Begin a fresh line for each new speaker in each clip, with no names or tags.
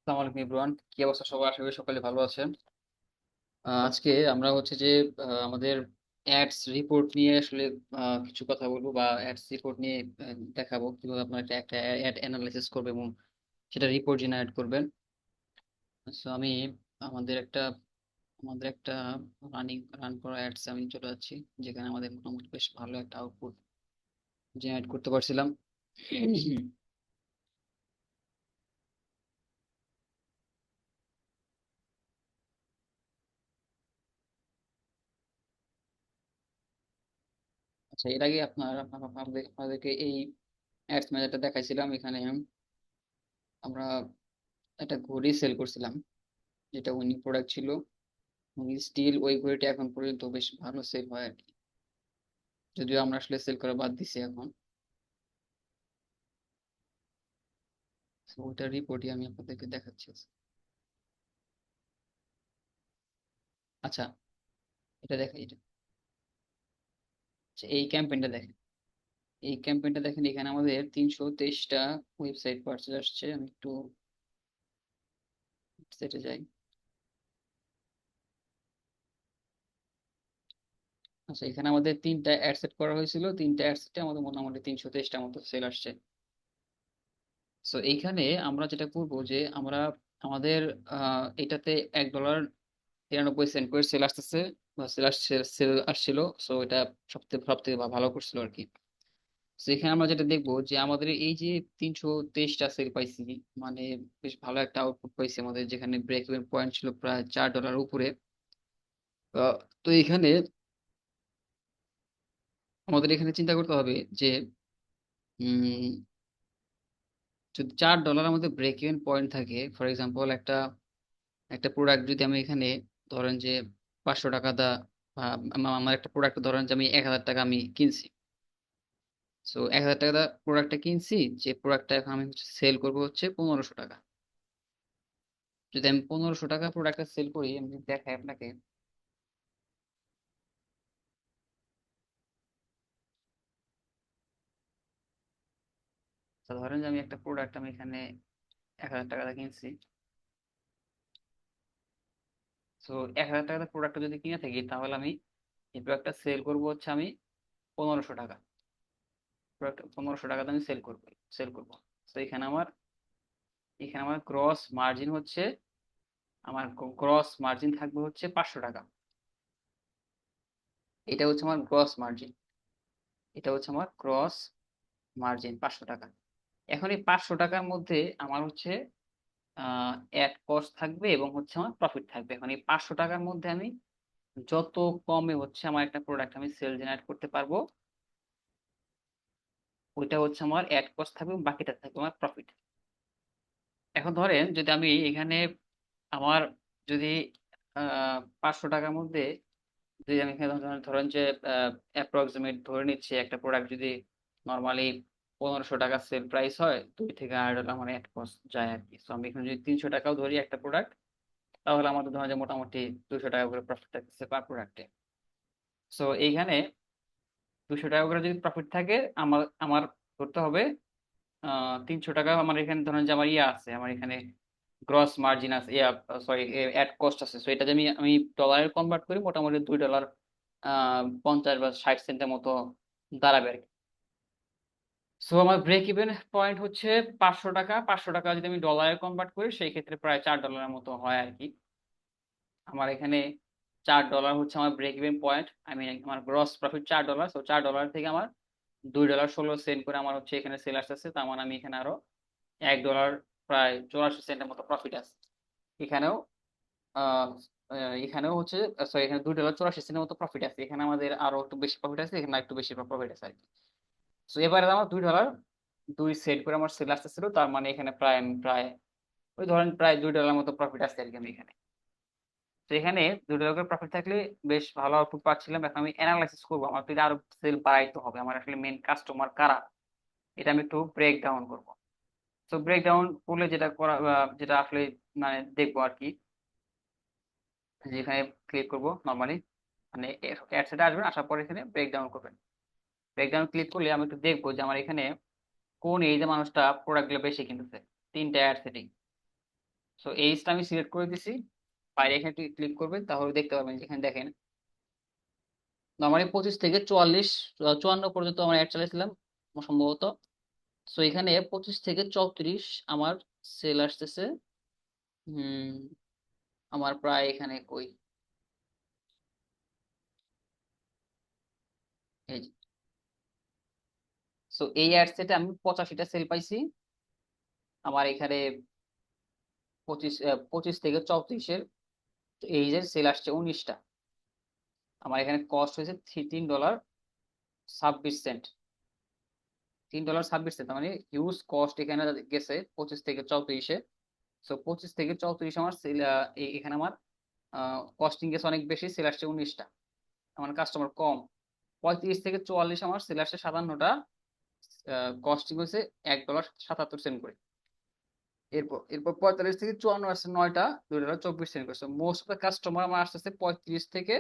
আসসালামু আলাইকুম ইব্রান, কি অবস্থা সবার? আশা করি সকালে ভালো আছেন। আজকে আমরা হচ্ছে যে আমাদের অ্যাডস রিপোর্ট নিয়ে আসলে কিছু কথা বলবো, বা অ্যাডস রিপোর্ট নিয়ে দেখাবো কিভাবে আপনার একটা একটা অ্যাড অ্যানালাইসিস করবে এবং সেটা রিপোর্ট জেনারেট করবেন। সো আমি আমাদের একটা আমাদের একটা রান করা অ্যাডস আমি চলে যাচ্ছি, যেখানে আমাদের মোটামুটি বেশ ভালো একটা আউটপুট জেনারেট করতে পারছিলাম। আচ্ছা, এর আগে আপনাদেরকে এই অ্যাডস ম্যানেজারটা দেখাইছিলাম। এখানে আমরা একটা ঘড়ি সেল করছিলাম, যেটা উইনিং প্রোডাক্ট ছিল। স্টিল ওই ঘড়িটা এখন পর্যন্ত বেশ ভালো সেল হয় আর কি, যদিও আমরা আসলে সেল করা বাদ দিছি এখন। তো ওইটার রিপোর্টই আমি আপনাদেরকে দেখাচ্ছি। আচ্ছা, এটা দেখেন, এটা আচ্ছা, এই ক্যাম্পেইনটা দেখেন। এই ক্যাম্পেইনটা দেখেন, এখানে আমাদের 323টা ওয়েবসাইট পারচেজ আসছে। আমি একটু সেটে যাই। আচ্ছা, এখানে আমাদের তিনটা অ্যাড সেট করা হয়েছিল, তিনটা অ্যাড সেটে আমাদের মোটামুটি 323টা মতো সেল আসছে। সো এইখানে আমরা যেটা করবো যে আমরা আমাদের এটাতে $1.93 করে সেল আসতেছে, বা সেল আসছিল। সো এটা সব থেকে ভালো করছিল আর কি। তো এখানে আমরা যেটা দেখবো যে আমাদের এই যে 323টা সেল পাইছি, মানে বেশ ভালো একটা আউটপুট পাইছি আমাদের, যেখানে ব্রেক ইভেন পয়েন্ট ছিল প্রায় $4 উপরে। আহ, তো এখানে আমাদের এখানে চিন্তা করতে হবে যে উম, যদি $4 মধ্যে ব্রেক ইভেন পয়েন্ট থাকে, ফর এক্সাম্পল একটা একটা প্রোডাক্ট যদি আমি এখানে ধরেন যে 500 টাকা দা, বা আমার একটা প্রোডাক্ট ধরেন যে আমি 1,000 টাকা আমি কিনছি। সো 1,000 টাকা প্রোডাক্টটা কিনছি, যে প্রোডাক্টটা এখন আমি সেল করবো হচ্ছে 1,500 টাকা। যদি আমি 1,500 টাকা প্রোডাক্টটা সেল করি, আমি যদি দেখাই আপনাকে। তো ধরেন যে আমি একটা প্রোডাক্ট আমি এখানে 1,000 টাকা কিনছি। সো 1,000 টাকা প্রোডাক্টটা যদি কিনে থাকি, তাহলে আমি এই প্রোডাক্টটা সেল করবো হচ্ছে আমি 1,500 টাকা। প্রোডাক্ট 1,500 টাকাতে আমি সেল করবো। তো এখানে আমার গ্রস মার্জিন হচ্ছে, আমার গ্রস মার্জিন থাকবে হচ্ছে 500 টাকা। এটা হচ্ছে আমার গ্রস মার্জিন। এটা হচ্ছে আমার গ্রস মার্জিন 500 টাকা। এখন এই 500 টাকার মধ্যে আমার হচ্ছে অ্যাড কস্ট থাকবে এবং হচ্ছে আমার প্রফিট থাকবে। এখন এই 500 টাকার মধ্যে আমি যত কমে হচ্ছে আমার একটা প্রোডাক্ট আমি সেল জেনারেট করতে পারবো, ওইটা হচ্ছে আমার অ্যাড কস্ট থাকবে এবং বাকিটা থাকবে আমার প্রফিট। এখন ধরেন যদি আমি এখানে আমার যদি 500 টাকার মধ্যে, যদি আমি এখানে ধরেন যে অ্যাপ্রক্সিমেট ধরে নিচ্ছি, একটা প্রোডাক্ট যদি নর্মালি 1,500 টাকা সেল প্রাইস হয়, $2 থেকে $2.5 আমার অ্যাড কস্ট যায় আর কি। তো আমি এখানে যদি 300 টাকাও ধরি একটা প্রোডাক্ট, তাহলে আমাদের ধরেন যে মোটামুটি 200 টাকা করে প্রফিট থাকতেছে পার প্রোডাক্টে। সো এইখানে 200 টাকা করে যদি প্রফিট থাকে, আমার আমার ধরতে হবে 300 টাকা। আমার এখানে ধরেন যে আমার ইয়ে আছে, আমার এখানে গ্রস মার্জিন আছে, সরি, অ্যাড কস্ট আছে। সো এটা যে আমি আমি ডলারে কনভার্ট করি, মোটামুটি $2.50 বা 60 সেন্টের মতো দাঁড়াবে আর কি। সো আমার ব্রেক ইভেন পয়েন্ট হচ্ছে 500 টাকা। 500 টাকা যদি আমি ডলারে কনভার্ট করি, সেই ক্ষেত্রে প্রায় $4 মতো হয় আর কি। আমার এখানে $4 হচ্ছে আমার ব্রেক ইভেন পয়েন্ট। আমি আমার গ্রস প্রফিট $4। তো $4 থেকে আমার $2.16 করে আমার হচ্ছে এখানে সেল আসতেছে। তার মানে আমি এখানে আরো $1, প্রায় 84 সেন্টের মতো প্রফিট আছে এখানেও। আহ এখানেও হচ্ছে, সরি, এখানে $2.84 মতো প্রফিট আছে। এখানে আমাদের আরো একটু বেশি প্রফিট আছে, এখানে একটু বেশি প্রফিট আছে আর কি। তো এবারে আমার $2 2 সেন্ট করে আমার সেল আসতেছিল। তার মানে এখানে প্রায় আমি প্রায় ওই ধরেন প্রায় $2 মতো প্রফিট আসছে আর কি আমি এখানে। তো এখানে $2 করে প্রফিট থাকলে বেশ ভালো আউটপুট পাচ্ছিলাম। এখন আমি অ্যানালাইসিস করবো, আমার তো এটা আরো সেল বাড়াইতে হবে, আমার আসলে মেন কাস্টমার কারা, এটা আমি একটু ব্রেক ডাউন করবো। তো ব্রেক ডাউন করলে যেটা আসলে মানে দেখবো আর কি, যেখানে ক্লিক করব নর্মালি, মানে অ্যাড সেটে আসবেন, আসার পর এখানে ব্রেক ডাউন করবেন। ব্রেক ডাউন ক্লিক করলে আমি একটু দেখবো যে আমার এখানে কোন এই যে মানুষটা প্রোডাক্টগুলো বেশি কিনতেছে। তিনটা অ্যাড সেটিং, সো এইজটা আমি সিলেক্ট করে দিছি, বাইরে এখানে ক্লিক করবেন তাহলে দেখতে পাবেন যেখানে দেখেন নর্মালি 25 থেকে 44 54 পর্যন্ত আমার অ্যাড চালিয়েছিলাম সম্ভবত। সো এখানে 25 থেকে 34 আমার সেল আসতেছে। হুম, আমার প্রায় এখানে কই, এই যে। সো এই অ্যাড সেটে আমি 85টা সেল পাইছি। আমার এখানে 25 থেকে 34-এর এই যে সেল আসছে 19টা। আমার এখানে কস্ট হয়েছে $3.26। $3.26, মানে হিউজ কস্ট এখানে গেছে 25 থেকে 34-এ। সো 25 থেকে 34 আমার সেল, এখানে আমার কস্টিং গেছে অনেক বেশি, সেল আসছে 19টা, আমার কাস্টমার কম। 35 থেকে 44 আমার সেল আসছে 57টা, কস্টিং হয়েছে $1.77 করে। এরপর এরপর 45 থেকে 54 আসছে 9টা, $2.24 করে। মোস্ট অফ দ্য কাস্টমার আমার আসতেছে 35 থেকে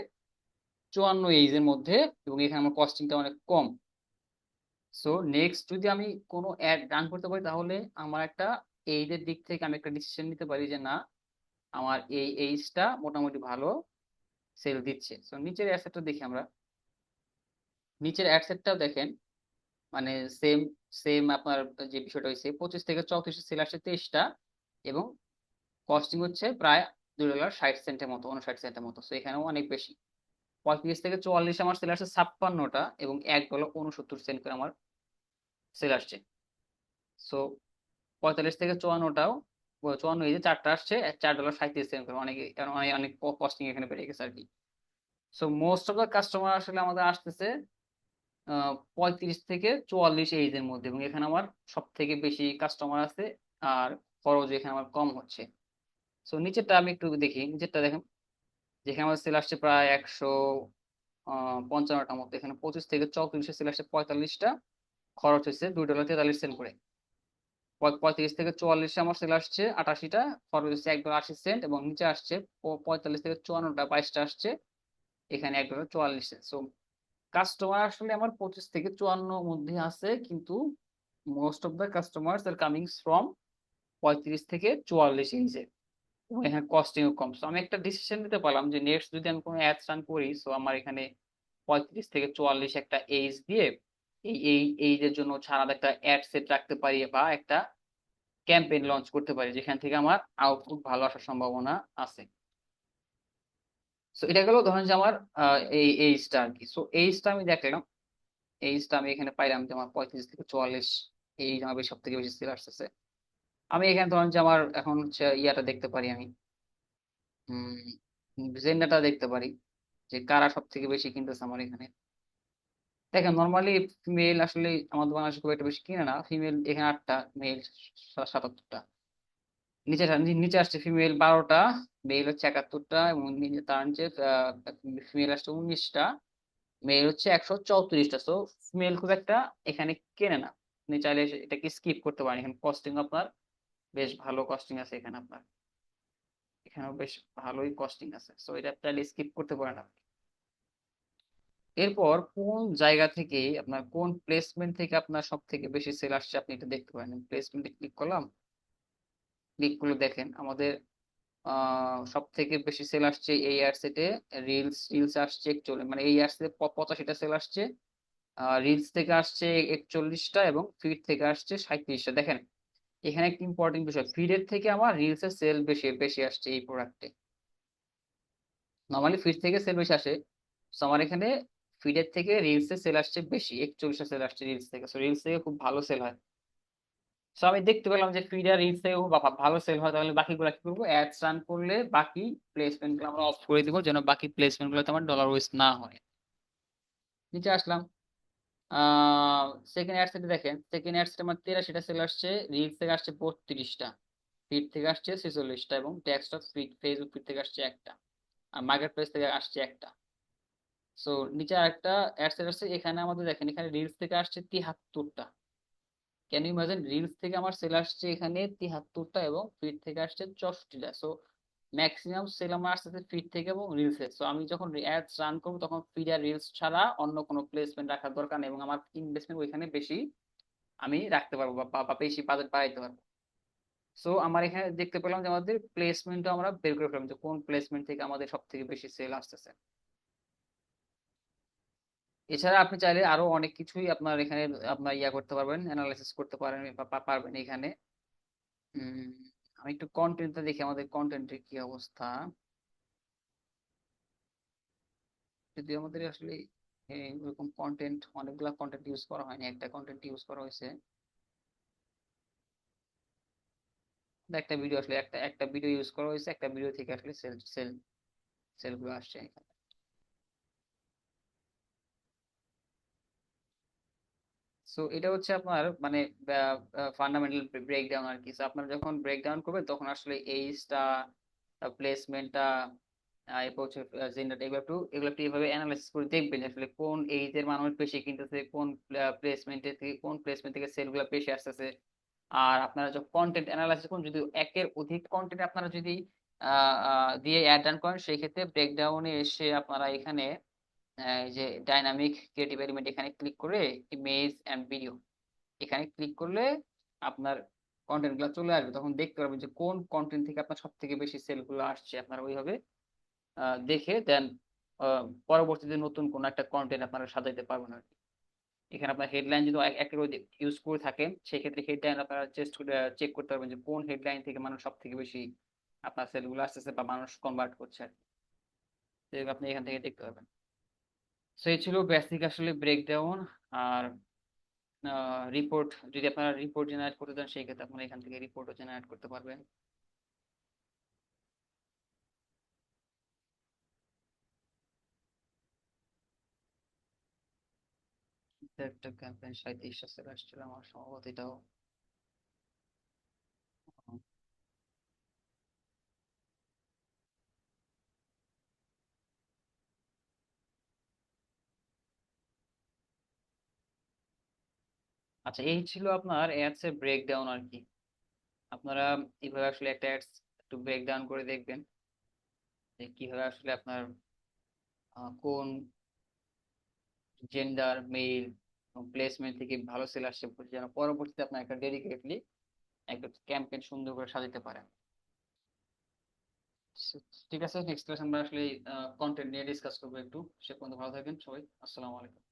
54 এইজের মধ্যে, এবং এখানে আমার কস্টিংটা অনেক কম। সো নেক্সট যদি আমি কোনো অ্যাড রান করতে পারি তাহলে আমার একটা এইজের দিক থেকে আমি একটা ডিসিশন নিতে পারি যে না, আমার এই এইজটা মোটামুটি ভালো সেল দিচ্ছে। সো নিচের অ্যাডসেটটা দেখি আমরা। নিচের অ্যাডসেটটাও দেখেন, মানে সেম সেম আপনার যে বিষয়টা হয়েছে 25 থেকে 34 সেল আসছে 23টা, এবং কস্টিং হচ্ছে প্রায় $2.60 মতো, 59 সেন্টের মতো। সো এখানেও অনেক বেশি। 35 থেকে 44 আমার সেল আসছে 56টা, এবং $1.69 করে আমার সেল আসছে। সো 45 থেকে 54টাও, 54 এই যে চারটা আসছে $4.37 করে, অনেক অনেক অনেক কস্টিং এখানে বেড়ে গেছে আর কি। So most of the customer আসলে আমাদের আসতেছে 35 থেকে 44 এইজের মধ্যে, এবং এখানে আমার সব থেকে বেশি কাস্টমার আছে, আর খরচ এখানে আমার কম হচ্ছে। সো নিচেরটা আমি একটু দেখি, নিচেরটা দেখেন যেখানে আমার সেল আসছে প্রায় 155টার মতো। এখানে 25 থেকে 34 সেল আসছে 45টা, খরচ হচ্ছে $2.43 করে। 35 থেকে 44 আমার সেল আসছে 88টা, খরচ হচ্ছে $1.80, এবং নিচে আসছে 45 থেকে 54টা 22টা আসছে, এখানে $1.44। সো কাস্টমার আসলে আমার 25 থেকে 54 মধ্যে আছে, কিন্তু most of the customers are coming from 35 থেকে 44 ইঞ্চে, এবং এখানে কস্টিং কম। সো আমি একটা ডিসিশন নিতে পারলাম যে নেক্সট যদি আমি কোনো অ্যাডস রান করি, সো আমার এখানে 35 থেকে 44 একটা এইজ দিয়ে এই এইজের জন্য ছাড়া একটা অ্যাড সেট রাখতে পারি, বা একটা ক্যাম্পেইন লঞ্চ করতে পারি যেখান থেকে আমার আউটপুট ভালো আসার সম্ভাবনা আছে। সো এটা গেল ধরেন যে আমার এই এইজটা আর কি। সো এইজটা আমি দেখলাম, এইজটা আমি এখানে পাইলাম যে আমার 35 থেকে 44 এই আমার সব থেকে বেশি সেল আসতেছে। আমি এখানে ধরেন যে আমার এখন হচ্ছে ইয়াটা দেখতে পারি আমি, জেন্ডারটা দেখতে পারি যে কারা সব থেকে বেশি কিনতেছে আমার এখানে। দেখেন নর্মালি ফিমেল আসলে আমাদের বাংলাদেশে খুব একটা বেশি কিনে না, ফিমেল এখানে 8টা, মেল 77টা। নিচে নিচে আসছে ফিমেল 12টা, মেল হচ্ছে 71টা, এবং তার নিচে ফিমেল আসছে 19টা, মেল হচ্ছে 134টা। সো ফিমেল খুব একটা এখানে কেনে না, আপনি চাইলে এটাকে স্কিপ করতে পারেন। এখানে কস্টিং আপনার বেশ ভালো কস্টিং আছে, এখানে আপনার এখানেও বেশ ভালোই কস্টিং আছে। সো এটা চাইলে স্কিপ করতে পারেন আপনি। এরপর কোন জায়গা থেকে আপনার কোন প্লেসমেন্ট থেকে আপনার সব থেকে বেশি সেল আসছে আপনি এটা দেখতে পারেন। প্লেসমেন্টে ক্লিক করলাম, ক্লিক করলে দেখেন আমাদের সব থেকে বেশি সেল আসছে এই অ্যাডসেটে। রিলস আসছে 41, মানে এই অ্যাডসেটে 85টা সেল আসছে। রিলস থেকে আসছে 41টা, এবং ফিড থেকে আসছে 37টা। দেখেন এখানে একটা ইম্পর্টেন্ট বিষয়, ফিডের থেকে আমার রিলস এর সেল বেশি বেশি আসছে এই প্রোডাক্টে। নর্মালি ফিড থেকে সেল বেশি আসে, তো আমার এখানে ফিডের থেকে রিলস এর সেল আসছে বেশি, 41টা সেল আসছে রিলস থেকে। সো রিলস থেকে খুব ভালো সেল হয়। সো আমি দেখতে পেলাম যে ফিড আর রিলস থেকেও ভালো সেল হয়, তাহলে বাকিগুলো কি করবো, অ্যাডস রান করলে বাকি প্লেসমেন্ট গুলো আমরা অফ করে দিব, যেন বাকি প্লেসমেন্ট গুলোতে আমার ডলার ওয়েস্ট না হয়। নিচে আসলাম, সেকেন্ড অ্যাড সেটে দেখেন, সেকেন্ড অ্যাড সেটে আমার 83টা সেল আসছে, রিলস থেকে আসছে 32টা, ফিড থেকে আসছে 46টা, এবং text of feed Facebook feed থেকে আসছে একটা, আর মার্কেট প্লেস থেকে আসছে একটা। সো নিচে আরেকটা অ্যাড সেট আসছে, এখানে আমাদের দেখেন এখানে রিলস থেকে আসছে 73টা। ক্যান ইউ ইমাজিন, রিলস থেকে আমার সেল আসছে এখানে 73টা, এবং ফিড থেকে আসছে 64টা। সো ম্যাক্সিমাম সেল আমার আসতেছে ফিড থেকে এবং রিলসে। সো আমি যখন অ্যাডস রান করবো তখন ফিড আর রিলস ছাড়া অন্য কোনো প্লেসমেন্ট রাখার দরকার নেই, এবং আমার ইনভেস্টমেন্ট ওইখানে বেশি আমি রাখতে পারবো, বা বেশি বাজেট বাড়াইতে পারবো। সো আমার এখানে দেখতে পেলাম যে আমাদের প্লেসমেন্টও আমরা বের করে ফেললাম যে কোন প্লেসমেন্ট থেকে আমাদের সব থেকে বেশি সেল আসতেছে। এছাড়া আপনি চাইলে আরো অনেক কিছুই আপনার এখানে আপনার ইয়া করতে পারবেন, অ্যানালাইসিস করতে পারেন বা পারবেন এখানে। উম, আমি একটু কন্টেন্টটা দেখি আমাদের কন্টেন্টের কি অবস্থা। যদি আমাদের আসলে ওরকম কন্টেন্ট, অনেকগুলা কন্টেন্ট ইউজ করা হয়নি, একটা কন্টেন্ট ইউজ করা হয়েছে। একটা ভিডিও আসলে একটা একটা ভিডিও ইউজ করা হয়েছে, একটা ভিডিও থেকে আসলে সেল গুলো আসছে এখানে। সো এটা হচ্ছে আপনার মানে ফান্ডামেন্টাল ব্রেকডাউন আর কি। So আপনারা যখন ব্রেকডাউন করবেন তখন আসলে এইজটা, প্লেসমেন্টটা, এরপর হচ্ছে জেন্ডারটা, এগুলো একটু এইভাবে অ্যানালাইসিস করে দেখবেন যে আসলে কোন এইজের মানুষ বেশি কিনতেছে, কোন প্লেসমেন্ট থেকে সেলগুলো বেশি আসতেছে। আর আপনারা যখন কন্টেন্ট অ্যানালাইসিস করুন, যদি একের অধিক কন্টেন্ট আপনারা যদি দিয়ে অ্যাড রান করেন, সেই ক্ষেত্রে ব্রেকডাউনে এসে আপনারা এখানে এই যে ডাইনামিক ক্রিয়েটিভ এলিমেন্ট এখানে ক্লিক করে ইমেজ এন্ড ভিডিও এখানে ক্লিক করলে আপনার কন্টেন্ট গুলো চলে আসবে। তখন দেখতে পারবেন যে কোন কন্টেন্ট থেকে আপনার সব থেকে বেশি সেল গুলো আসছে। আপনারা ওইভাবে দেখে দেন পরবর্তীতে নতুন কোন একটা কন্টেন্ট আপনারা সাজাইতে পারবেন আর কি। এখানে আপনার হেডলাইন যদি একের অধিক ইউজ করে থাকেন, সেক্ষেত্রে হেডলাইন আপনারা চেক করতে পারবেন যে কোন হেডলাইন থেকে মানুষ সব থেকে বেশি আপনার সেল গুলো আসতেছে বা মানুষ কনভার্ট করছে আর কি। তো এগুলো আপনি এখান থেকে দেখতে পাবেন। তো এই ছিল বেসিক আসলে ব্রেকডাউন। আর রিপোর্ট, যদি আপনারা রিপোর্ট জেনারেট করতে চান সেই ক্ষেত্রে আপনারা এখান থেকে রিপোর্টও জেনারেট করতে পারবেন। একটা ক্যাম্পেইন 37টা সেল আসছিল আমার সম্ভবত এটাও। আচ্ছা, এই ছিল আপনার অ্যাডস এর ব্রেকডাউন আর কি। আপনারা এইভাবে আসলে একটা অ্যাডস একটু ব্রেকডাউন করে দেখবেন যে কিভাবে আসলে আপনার কোন জেন্ডার, মেল, প্লেসমেন্ট থেকে ভালো সেল আসছে, যেন পরবর্তীতে আপনার একটা ডেডিকেটলি একটা ক্যাম্পেইন সুন্দর করে সাজাতে পারেন। ঠিক আছে, নেক্সট ক্লাস আমরা আসলে কন্টেন্ট নিয়ে ডিসকাস করবো একটু। সে পর্যন্ত ভালো থাকবেন সবাই, আসসালামু আলাইকুম।